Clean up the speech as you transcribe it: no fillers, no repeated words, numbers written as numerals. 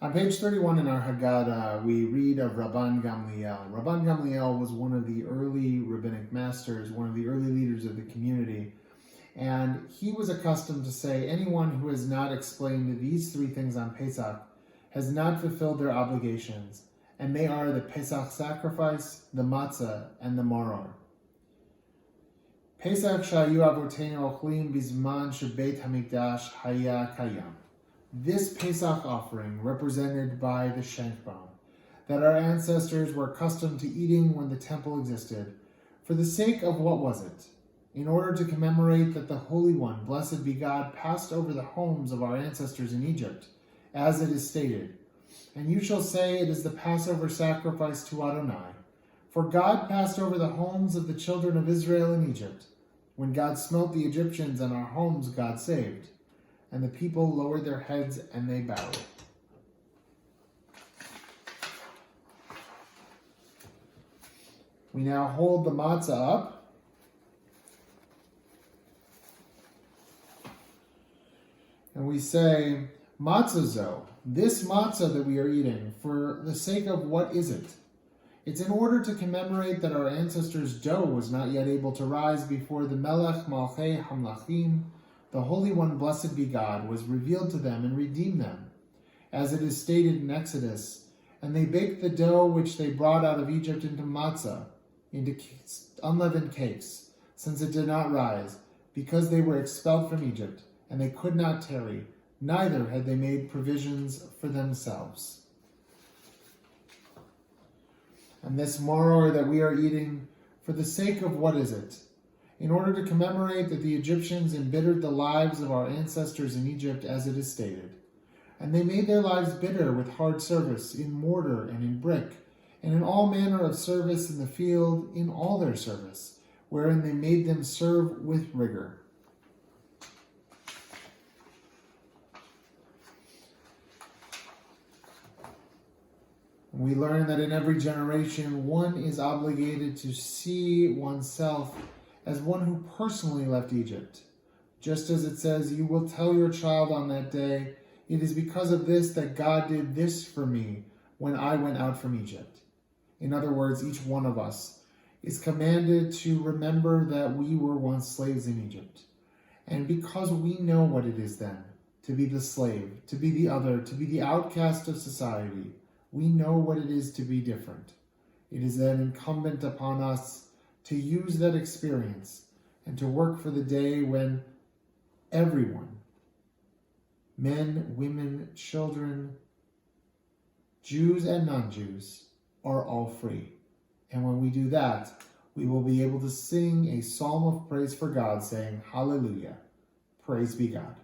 On page 31 in our Haggadah, we read of Rabban Gamliel. Rabban Gamliel was one of the early rabbinic masters, one of the early leaders of the community, and he was accustomed to say, anyone who has not explained these three things on Pesach has not fulfilled their obligations, and they are the Pesach sacrifice, the matzah, and the maror. Pesach shayu avoteinu ochlim bizman shebeit hamikdash haya kayam. This Pesach offering, represented by the shank bone, that our ancestors were accustomed to eating when the temple existed, for the sake of what was it? In order to commemorate that the Holy One, blessed be God, passed over the homes of our ancestors in Egypt, as it is stated, and you shall say it is the Passover sacrifice to Adonai. For God passed over the homes of the children of Israel in Egypt. When God smote the Egyptians and our homes God saved. And the people lowered their heads and they bowed. We now hold the matzah up. And we say, matzah zo, this matzah that we are eating, for the sake of what is it? It's in order to commemorate that our ancestors' dough was not yet able to rise before the Melech Malchei Hamlachim, the Holy One, blessed be God, was revealed to them and redeemed them. As it is stated in Exodus, and they baked the dough which they brought out of Egypt into matzah, into unleavened cakes, since it did not rise, because they were expelled from Egypt, and they could not tarry, neither had they made provisions for themselves. And this maror that we are eating, for the sake of what is it? In order to commemorate that the Egyptians embittered the lives of our ancestors in Egypt, as it is stated. And they made their lives bitter with hard service in mortar and in brick, and in all manner of service in the field, in all their service, wherein they made them serve with rigor. We learn that in every generation, one is obligated to see oneself as one who personally left Egypt. Just as it says, you will tell your child on that day, it is because of this that God did this for me when I went out from Egypt. In other words, each one of us is commanded to remember that we were once slaves in Egypt. And because we know what it is then to be the slave, to be the other, to be the outcast of society, we know what it is to be different. It is then incumbent upon us to use that experience and to work for the day when everyone, men, women, children, Jews and non-Jews, are all free. And when we do that, we will be able to sing a psalm of praise for God, saying, Hallelujah, praise be God.